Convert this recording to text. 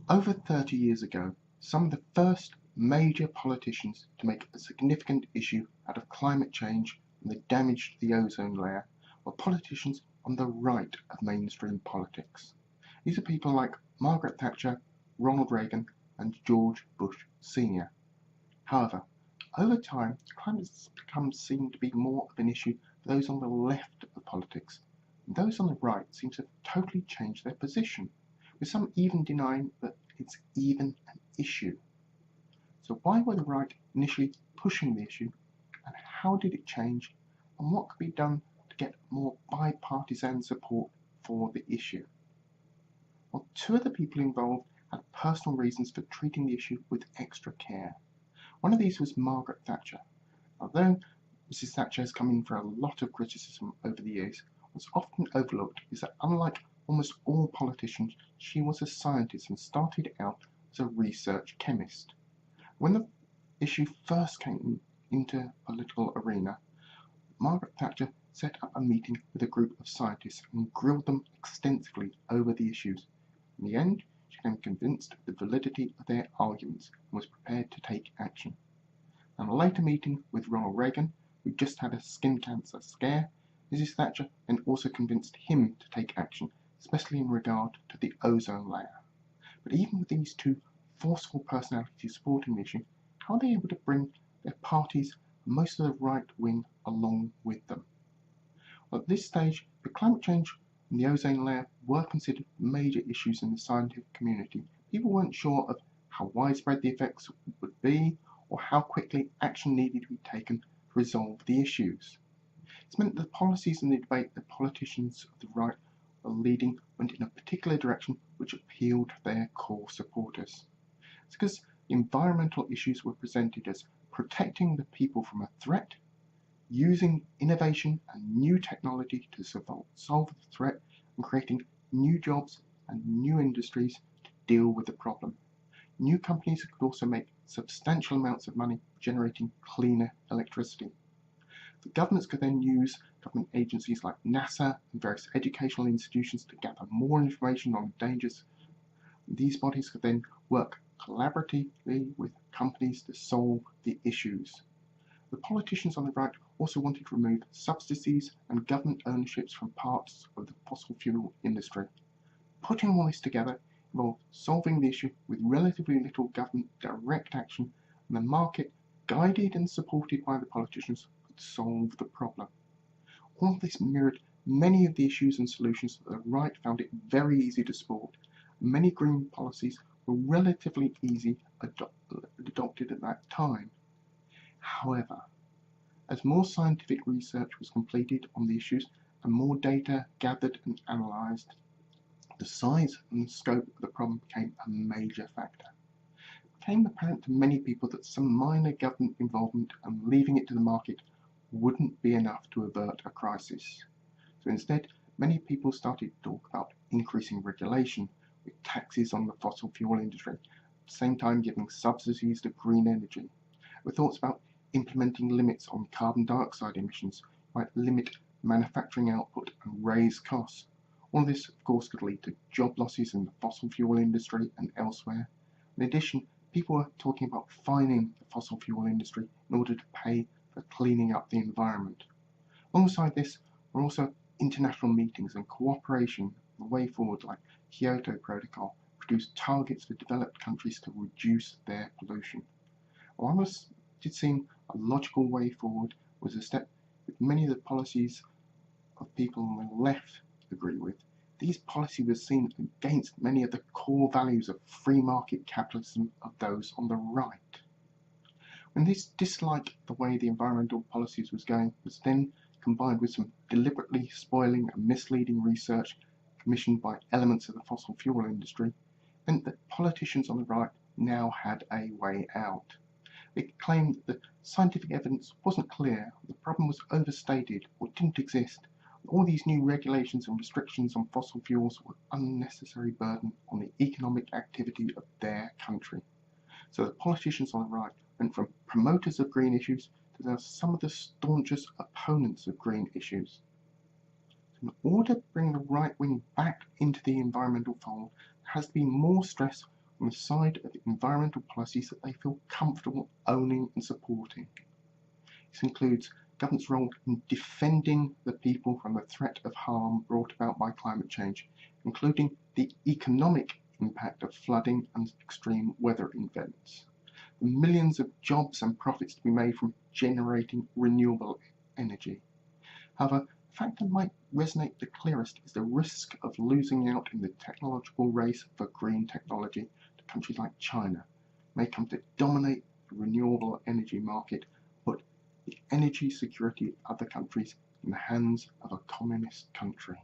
Over 30 years ago, some of the first major politicians to make a significant issue out of climate change and the damage to the ozone layer were politicians on the right of mainstream politics. These are people like Margaret Thatcher, Ronald Reagan, and George Bush Sr. However, over time, climate has become seen to be more of an issue for those on the left of politics, and those on the right seem to have totally changed their position, with some even denying that it's even an issue. So why were the right initially pushing the issue, and how did it change, and what could be done to get more bipartisan support for the issue? Well, two of the people involved had personal reasons for treating the issue with extra care. One of these was Margaret Thatcher. Although Mrs. Thatcher has come in for a lot of criticism over the years, what's often overlooked is that unlike almost all politicians, she was a scientist and started out as a research chemist. When the issue first came into political arena, Margaret Thatcher set up a meeting with a group of scientists and grilled them extensively over the issues. In the end, she became convinced of the validity of their arguments and was prepared to take action. In a later meeting with Ronald Reagan, who just had a skin cancer scare, Mrs. Thatcher then also convinced him to take action, especially in regard to the ozone layer. But even with these two forceful personalities supporting the issue, how are they able to bring their parties and most of the right wing along with them? Well, at this stage, the climate change and the ozone layer were considered major issues in the scientific community. People weren't sure of how widespread the effects would be or how quickly action needed to be taken to resolve the issues. It's meant that the policies and the debate that politicians of the right were leading went in a particular direction which appealed to their core supporters. It's because the environmental issues were presented as protecting the people from a threat, using innovation and new technology to solve the threat, and creating new jobs and new industries to deal with the problem. New companies could also make substantial amounts of money generating cleaner electricity. The governments could then use government agencies like NASA and various educational institutions to gather more information on dangers. These bodies could then work collaboratively with companies to solve the issues. The politicians on the right also wanted to remove subsidies and government ownerships from parts of the fossil fuel industry. Putting all this together involved solving the issue with relatively little government direct action, and the market, guided and supported by the politicians, could solve the problem. All of this mirrored many of the issues and solutions that the right found it very easy to support. Many green policies were relatively easy adopted at that time. However, as more scientific research was completed on the issues and more data gathered and analysed, the size and scope of the problem became a major factor. It became apparent to many people that some minor government involvement and leaving it to the market wouldn't be enough to avert a crisis. So instead, many people started to talk about increasing regulation, with taxes on the fossil fuel industry, at the same time giving subsidies to green energy, with thoughts about implementing limits on carbon dioxide emissions might limit manufacturing output and raise costs. All of this, of course, could lead to job losses in the fossil fuel industry and elsewhere. In addition, people were talking about fining the fossil fuel industry in order to pay for cleaning up the environment. Alongside this were also international meetings and cooperation. The way forward, like Kyoto Protocol, produced targets for developed countries to reduce their pollution. While this did seem a logical way forward, was a step that many of the policies of people on the left agree with. These policies were seen against many of the core values of free market capitalism of those on the right. When this dislike of the way the environmental policies was going was then combined with some deliberately spoiling and misleading research commissioned by elements of the fossil fuel industry, meant that politicians on the right now had a way out. They claimed that scientific evidence wasn't clear, the problem was overstated or didn't exist. All these new regulations and restrictions on fossil fuels were an unnecessary burden on the economic activity of their country. So the politicians on the right went from promoters of green issues to now some of the staunchest opponents of green issues. In order to bring the right wing back into the environmental fold, there has to be more stress on the side of environmental policies that they feel comfortable owning and supporting. This includes government's role in defending the people from the threat of harm brought about by climate change, including the economic impact of flooding and extreme weather events, the millions of jobs and profits to be made from generating renewable energy. However, the fact that might resonate the clearest is the risk of losing out in the technological race for green technology to countries like China, may come to dominate the renewable energy market, put the energy security of other countries in the hands of a communist country.